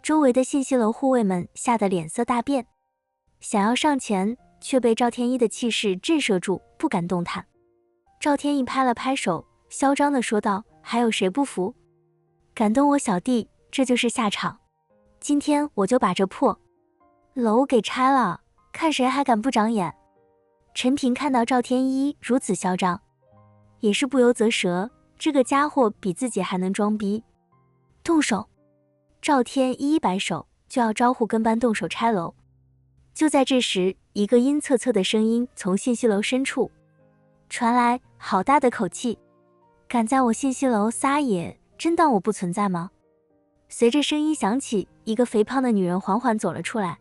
周围的信息楼护卫们吓得脸色大变，想要上前，却被赵天一的气势震慑住，不敢动弹。赵天一拍了拍手，嚣张地说道：“还有谁不服？敢动我小弟，这就是下场。今天我就把这破楼给拆了，看谁还敢不长眼。”陈平看到赵天一如此嚣张，也是不由啧舌，这个家伙比自己还能装逼。动手！赵天一摆手，就要招呼跟班动手拆楼。就在这时，一个阴恻恻的声音从信息楼深处传来，好大的口气，敢在我信息楼撒野，真当我不存在吗？随着声音响起，一个肥胖的女人缓缓走了出来，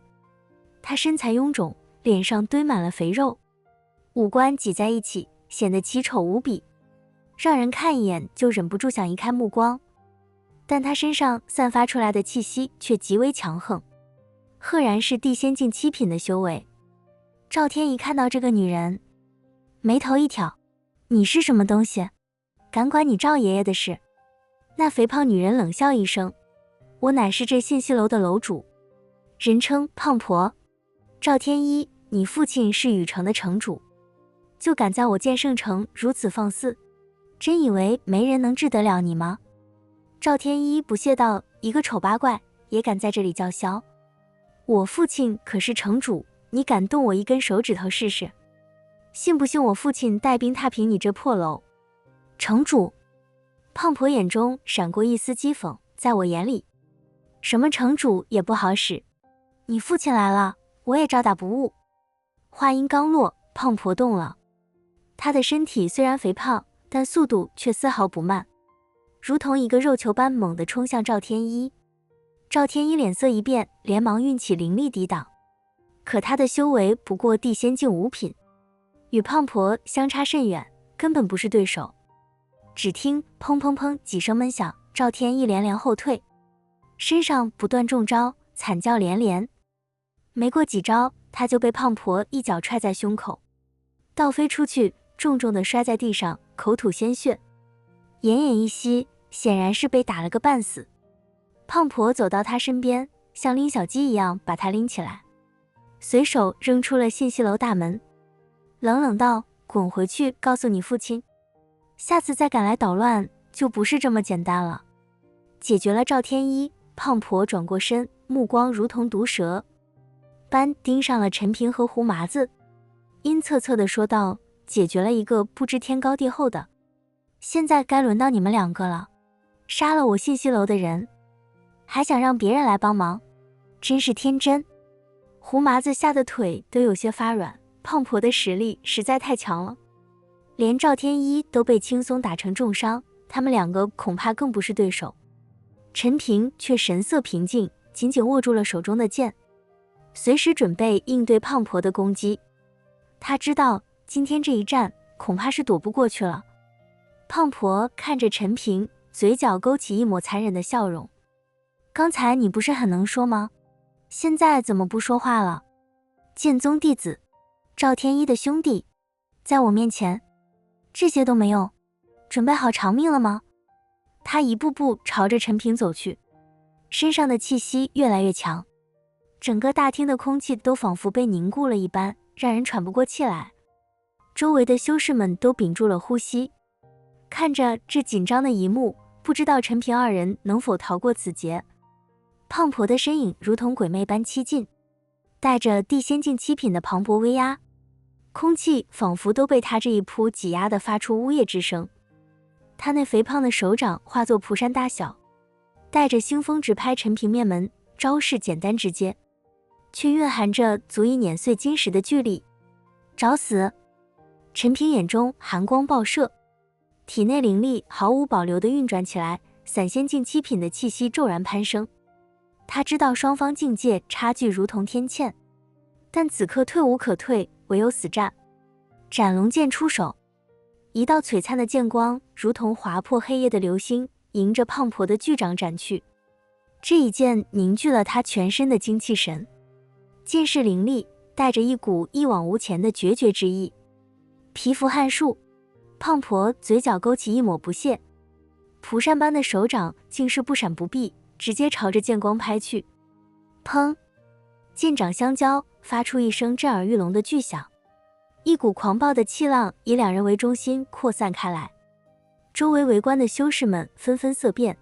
她身材臃肿，脸上堆满了肥肉，五官挤在一起，显得奇丑无比，让人看一眼就忍不住想移开目光。但她身上散发出来的气息却极为强横，赫然是地仙境7品的修为。赵天一看到这个女人，眉头一挑：“你是什么东西？敢管你赵爷爷的事？”那肥胖女人冷笑一声：“我乃是这信息楼的楼主，人称胖婆。赵天一，你父亲是禹城的城主，就敢在我剑圣城如此放肆，真以为没人能治得了你吗？”赵天一不屑道：“一个丑八怪也敢在这里叫嚣？我父亲可是城主，你敢动我一根手指头试试？信不信我父亲带兵踏平你这破楼？”城主？胖婆眼中闪过一丝讥讽，在我眼里，什么城主也不好使。你父亲来了，我也照打不误。话音刚落，胖婆动了。她的身体虽然肥胖，但速度却丝毫不慢，如同一个肉球般猛地冲向赵天一。赵天一脸色一变，连忙运起灵力抵挡，可他的修为不过地仙境5品，与胖婆相差甚远，根本不是对手。只听砰砰砰几声闷响，赵天一连连后退，身上不断中招，惨叫连连。没过几招，他就被胖婆一脚踹在胸口，倒飞出去，重重地摔在地上，口吐鲜血，奄奄一息，显然是被打了个半死。胖婆走到他身边，像拎小鸡一样把他拎起来，随手扔出了信息楼大门，冷冷道：“滚回去告诉你父亲，下次再敢来捣乱，就不是这么简单了。”解决了赵天一，胖婆转过身，目光如同毒蛇般盯上了陈平和胡麻子，阴恻恻地说道：“解决了一个不知天高地厚的，现在该轮到你们2个了。杀了我信息楼的人，还想让别人来帮忙，真是天真。”胡麻子吓得腿都有些发软，胖婆的实力实在太强了，连赵天一都被轻松打成重伤，他们2个恐怕更不是对手。陈平却神色平静，紧紧握住了手中的剑，随时准备应对胖婆的攻击。他知道今天这一战恐怕是躲不过去了。胖婆看着陈平，嘴角勾起一抹残忍的笑容：“刚才你不是很能说吗？现在怎么不说话了？剑宗弟子，赵天一的兄弟，在我面前这些都没用，准备好偿命了吗？”他一步步朝着陈平走去，身上的气息越来越强，整个大厅的空气都仿佛被凝固了一般，让人喘不过气来。周围的修士们都屏住了呼吸，看着这紧张的一幕，不知道陈平2人能否逃过此劫。胖婆的身影如同鬼魅般欺近，带着地仙境7品的磅礴威压，空气仿佛都被他这一扑挤压得发出呜咽之声。他那肥胖的手掌化作蒲扇大小，带着腥风直拍陈平面门，招式简单直接，却蕴含着足以碾碎金石的巨力。找死！陈平眼中寒光爆射，体内灵力毫无保留地运转起来，散仙境7品的气息骤然攀升。他知道双方境界差距如同天堑，但此刻退无可退，唯有死战。斩龙剑出手，一道璀璨的剑光如同划破黑夜的流星，迎着胖婆的巨掌斩去。这一剑凝聚了他全身的精气神，剑势凌厉，带着一股一往无前的决绝之意。皮肤撼树，胖婆嘴角勾起一抹不屑，蒲扇般的手掌竟是不闪不避，直接朝着剑光拍去。砰！剑掌相交，发出一声震耳欲聋的巨响，一股狂暴的气浪以两人为中心扩散开来，周围围观的修士们纷纷色变，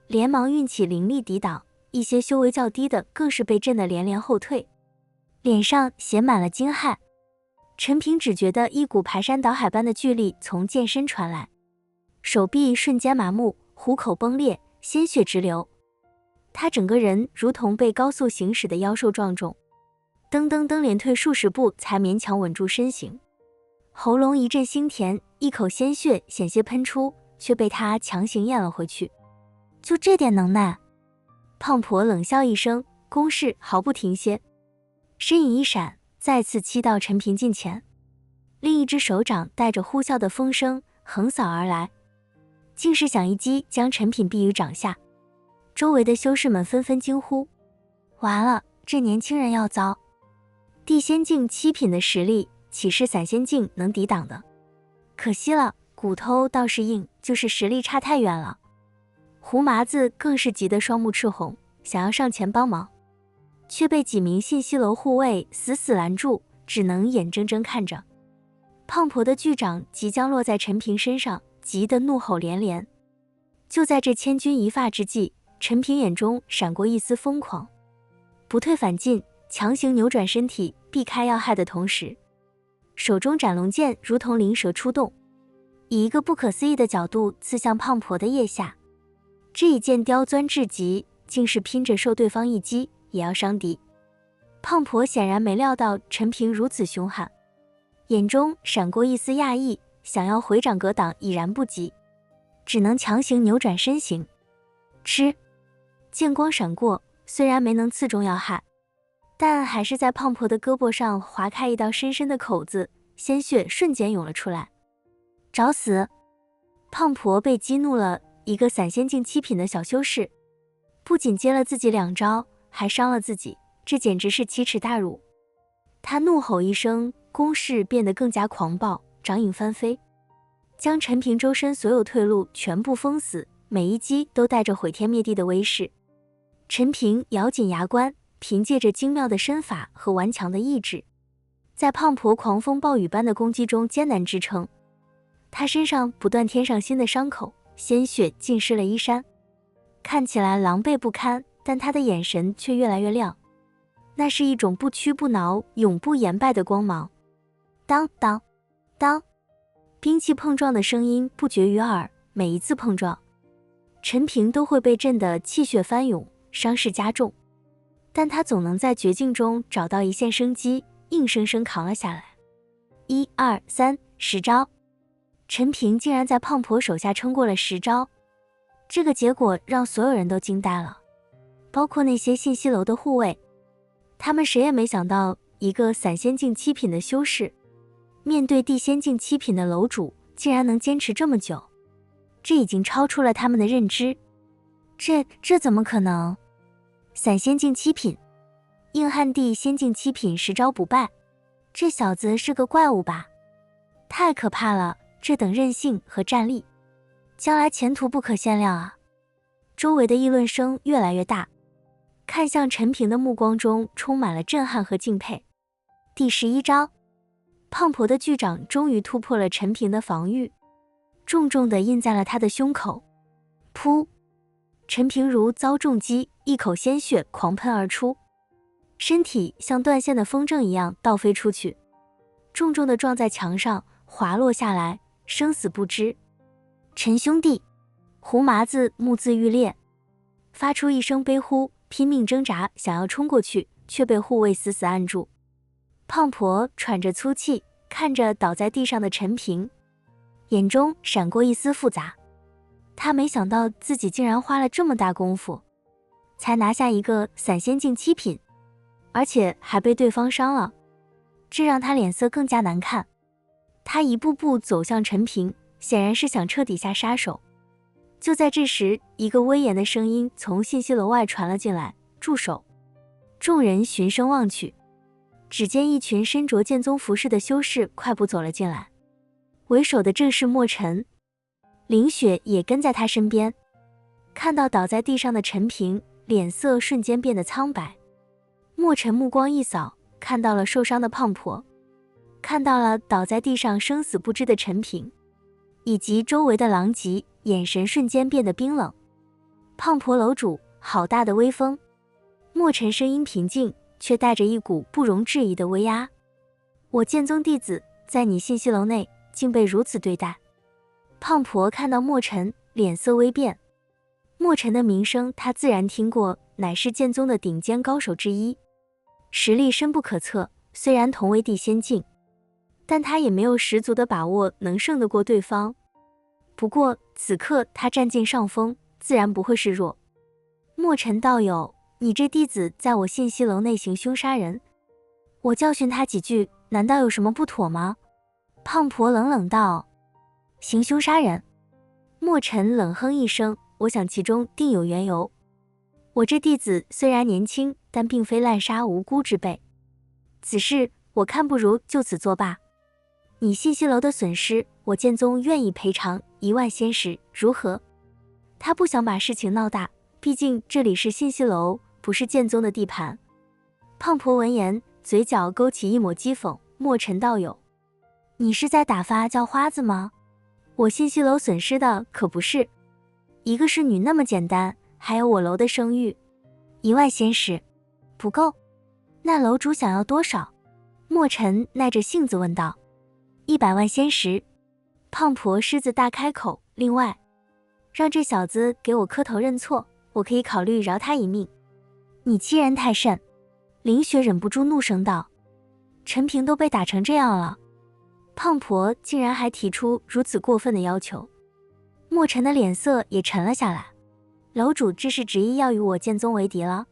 连忙运起灵力抵挡，一些修为较低的更是被震得连连后退，脸上写满了惊骇。陈平只觉得一股排山倒海般的巨力从剑身传来，手臂瞬间麻木，虎口崩裂，鲜血直流。他整个人如同被高速行驶的妖兽撞中，噔噔噔连退数十步才勉强稳住身形，喉咙一阵腥甜，一口鲜血险些喷出，却被他强行咽了回去。就这点能耐？胖婆冷笑一声，攻势毫不停歇，身影一闪，再次击到陈平近前，另一只手掌带着呼啸的风声横扫而来，竟是想一击将陈平毙于掌下。周围的修士们纷纷惊呼：完了，这年轻人要糟！地仙境7品的实力，岂是散仙境能抵挡的？可惜了，骨头倒是硬，就是实力差太远了。胡麻子更是急得双目赤红，想要上前帮忙，却被几名信息楼护卫死死拦住，只能眼睁睁看着胖婆的巨掌即将落在陈平身上，急得怒吼连连。就在这千钧一发之际，陈平眼中闪过一丝疯狂，不退反进，强行扭转身体避开要害的同时，手中斩龙剑如同灵蛇出动，以一个不可思议的角度刺向胖婆的腋下。这一剑刁钻至极，竟是拼着受对方一击也要伤敌。胖婆显然没料到陈平如此凶悍，眼中闪过一丝讶异，想要回掌格挡已然不及，只能强行扭转身形。吃！剑光闪过，虽然没能刺中要害，但还是在胖婆的胳膊上划开一道深深的口子，鲜血瞬间涌了出来。找死！胖婆被激怒了，一个散仙境7品的小修士，不仅接了自己2招，还伤了自己，这简直是奇耻大辱。他怒吼一声，攻势变得更加狂暴，掌影翻飞，将陈平周身所有退路全部封死，每一击都带着毁天灭地的威势。陈平咬紧牙关，凭借着精妙的身法和顽强的意志，在胖婆狂风暴雨般的攻击中艰难支撑。他身上不断添上新的伤口，鲜血浸湿了衣衫，看起来狼狈不堪，但他的眼神却越来越亮，那是一种不屈不挠、永不言败的光芒。当当当，兵器碰撞的声音不绝于耳，每一次碰撞，陈平都会被震得气血翻涌，伤势加重，但他总能在绝境中找到一线生机，硬生生扛了下来。1、2、3， 10招！陈平竟然在胖婆手下撑过了10招，这个结果让所有人都惊呆了，包括那些信息楼的护卫。他们谁也没想到，一个散仙境7品的修士，面对地仙境7品的楼主，竟然能坚持这么久，这已经超出了他们的认知。这怎么可能？散仙境7品，硬汉地仙境7品10招不败，这小子是个怪物吧？太可怕了，这等韧性和战力，将来前途不可限量啊！周围的议论声越来越大，看向陈平的目光中充满了震撼和敬佩。第11招，胖婆的巨掌终于突破了陈平的防御，重重地印在了他的胸口。噗！陈平如遭重击，一口鲜血狂喷而出，身体像断线的风筝一样倒飞出去，重重地撞在墙上，滑落下来，生死不知。陈兄弟！胡麻子目眦欲裂，发出一声悲呼，拼命挣扎，想要冲过去，却被护卫死死按住。胖婆喘着粗气，看着倒在地上的陈平，眼中闪过一丝复杂。他没想到自己竟然花了这么大功夫，才拿下一个散仙境7品，而且还被对方伤了，这让他脸色更加难看。他一步步走向陈平，显然是想彻底下杀手。就在这时，一个威严的声音从信息楼外传了进来：“住手！”众人循声望去，只见一群身着剑宗服饰的修士快步走了进来，为首的正是莫尘，凌雪也跟在他身边。看到倒在地上的陈平，脸色瞬间变得苍白，墨尘目光一扫，看到了受伤的胖婆，看到了倒在地上生死不知的陈平，以及周围的狼藉，眼神瞬间变得冰冷。胖婆楼主，好大的威风！墨尘声音平静，却带着一股不容置疑的威压。我剑宗弟子在你信息楼内竟被如此对待。胖婆看到墨尘，脸色微变。墨尘的名声他自然听过，乃是剑宗的顶尖高手之一，实力深不可测。虽然同为地仙境，但他也没有十足的把握能胜得过对方。不过此刻他占尽上风，自然不会示弱。墨尘道友，你这弟子在我信息楼内行凶杀人，我教训他几句，难道有什么不妥吗？胖婆冷冷道。行凶杀人？墨尘冷哼一声，我想其中定有缘由。我这弟子虽然年轻，但并非滥杀无辜之辈，此事我看不如就此作罢。你信息楼的损失，我剑宗愿意赔偿10000仙石，如何？他不想把事情闹大，毕竟这里是信息楼，不是剑宗的地盘。胖婆闻言，嘴角勾起一抹讥讽。墨尘道友，你是在打发叫花子吗？我信息楼损失的可不是一个侍女那么简单，还有我楼的声誉。10000仙石不够，那楼主想要多少？墨尘耐着性子问道。100万仙石。胖婆狮子大开口。另外，让这小子给我磕头认错，我可以考虑饶他一命。你欺人太甚！林雪忍不住怒声道。陈平都被打成这样了，胖婆竟然还提出如此过分的要求。墨尘的脸色也沉了下来。楼主这是执意要与我剑宗为敌了？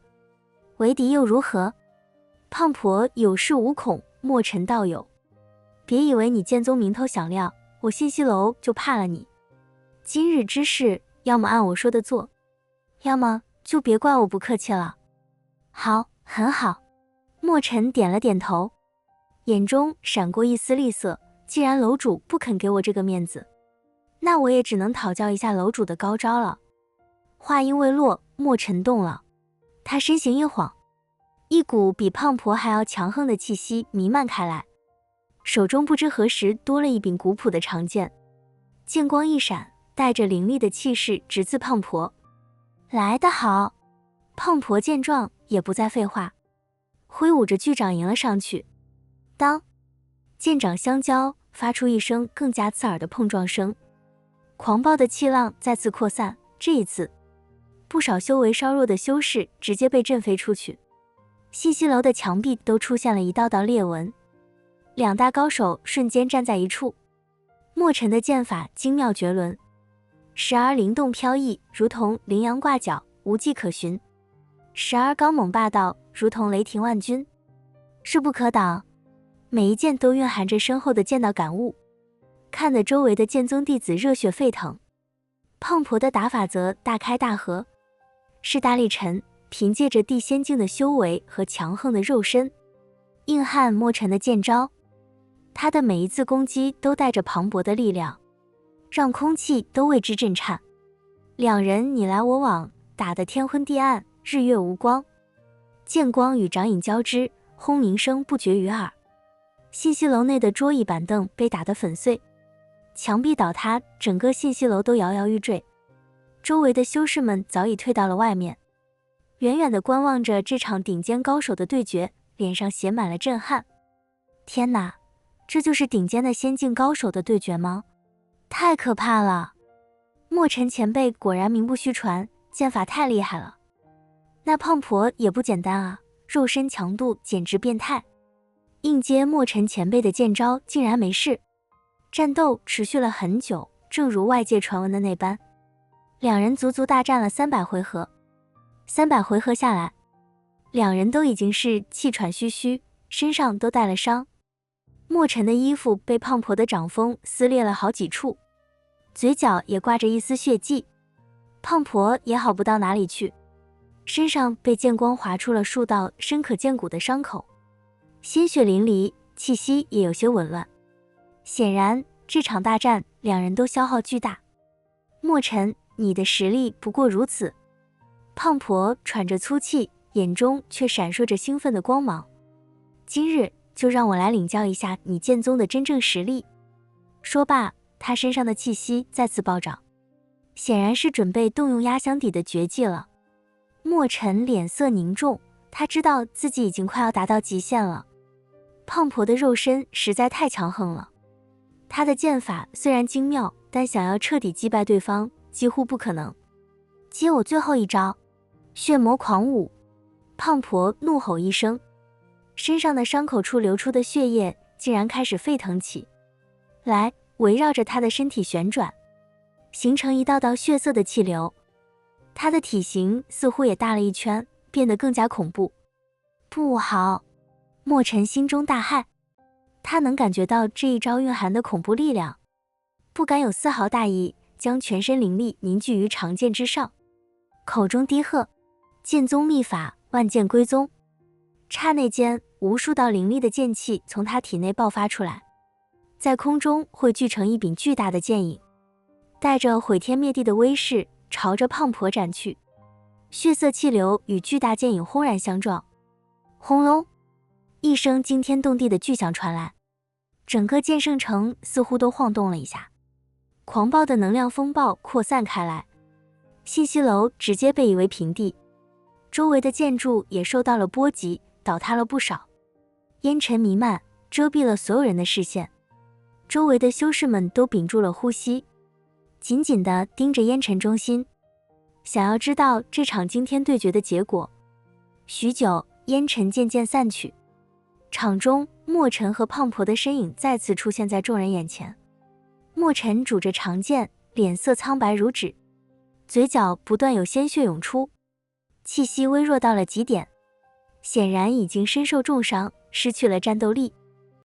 为敌又如何？胖婆有恃无恐。墨尘道友，别以为你剑宗名头响亮，我信息楼就怕了你。今日之事，要么按我说的做，要么就别怪我不客气了。好，很好。墨尘点了点头，眼中闪过一丝厉色。既然楼主不肯给我这个面子，那我也只能讨教一下楼主的高招了。话音未落，墨尘动了，他身形一晃，一股比胖婆还要强横的气息弥漫开来，手中不知何时多了一柄古朴的长剑，剑光一闪，带着凌厉的气势直刺胖婆。来得好！胖婆见状也不再废话，挥舞着巨掌迎了上去。当剑掌相交，发出一声更加刺耳的碰撞声，狂暴的气浪再次扩散。这一次，不少修为稍弱的修士直接被震飞出去，信息楼的墙壁都出现了一道道裂纹。两大高手瞬间站在一处。墨尘的剑法精妙绝伦，时而灵动飘逸，如同羚羊挂角，无迹可寻；时而刚猛霸道，如同雷霆万钧，势不可挡。每一剑都蕴含着深厚的剑道感悟，看得周围的剑宗弟子热血沸腾。胖婆的打法则大开大合，势大力沉，凭借着地仙境的修为和强横的肉身，硬汉墨尘的剑招。他的每一次攻击都带着磅礴的力量，让空气都为之震颤。两人你来我往，打得天昏地暗，日月无光，剑光与掌影交织，轰鸣声不绝于耳。信息楼内的桌椅板凳被打得粉碎，墙壁倒塌，整个信息楼都摇摇欲坠。周围的修士们早已退到了外面，远远地观望着这场顶尖高手的对决，脸上写满了震撼。天哪，这就是顶尖的仙境高手的对决吗？太可怕了！墨尘前辈果然名不虚传，剑法太厉害了。那胖婆也不简单啊，肉身强度简直变态。应接墨尘前辈的剑招竟然没事。战斗持续了很久，正如外界传闻的那般，两人足足大战了300回合。300回合下来，两人都已经是气喘吁吁，身上都带了伤。墨尘的衣服被胖婆的掌锋撕裂了好几处，嘴角也挂着一丝血迹。胖婆也好不到哪里去，身上被剑光划出了数道深可见骨的伤口，鲜血淋漓，气息也有些紊乱。显然这场大战两人都消耗巨大。墨尘，你的实力不过如此。胖婆喘着粗气，眼中却闪烁着兴奋的光芒。今日就让我来领教一下你剑宗的真正实力。说罢，他身上的气息再次暴涨，显然是准备动用压箱底的绝技了。墨尘脸色凝重，他知道自己已经快要达到极限了。胖婆的肉身实在太强横了，他的剑法虽然精妙，但想要彻底击败对方几乎不可能。接我最后一招，血魔狂舞！胖婆怒吼一声，身上的伤口处流出的血液竟然开始沸腾起来，围绕着他的身体旋转，形成一道道血色的气流。他的体型似乎也大了一圈，变得更加恐怖。不好！墨尘心中大骇，他能感觉到这一招蕴含的恐怖力量，不敢有丝毫大意，将全身灵力凝聚于长剑之上，口中低喝：剑宗秘法，万剑归宗。刹那间，无数道凌厉的剑气从他体内爆发出来，在空中汇聚成一柄巨大的剑影，带着毁天灭地的威势朝着胖婆斩去。血色气流与巨大剑影轰然相撞，轰隆一声惊天动地的巨响传来，整个剑圣城似乎都晃动了一下，狂暴的能量风暴扩散开来，信息楼直接被夷为平地，周围的建筑也受到了波及，倒塌了不少，烟尘弥漫，遮蔽了所有人的视线。周围的修士们都屏住了呼吸，紧紧地盯着烟尘中心，想要知道这场惊天对决的结果。许久，烟尘渐渐散去，场中墨尘和胖婆的身影再次出现在众人眼前。墨尘拄着长剑，脸色苍白如纸，嘴角不断有鲜血涌出，气息微弱到了极点，显然已经身受重伤，失去了战斗力。